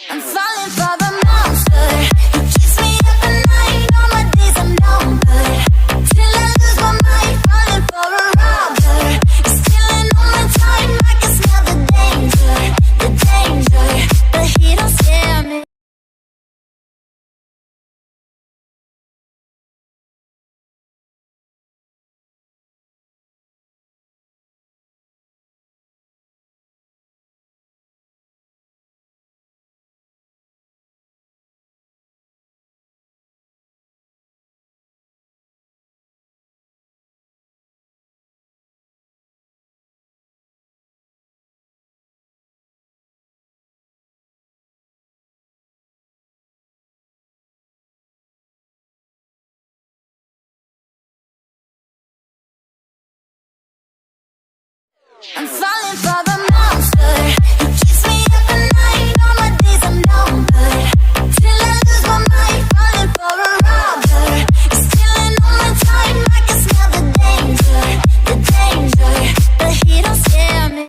I'm falling for the monster. He keeps me up at night. On my days I'm numbered. Till I lose my mind, falling for a robber. He's stealing all my time. I can smell the danger, but he don't scare me. I'm falling for the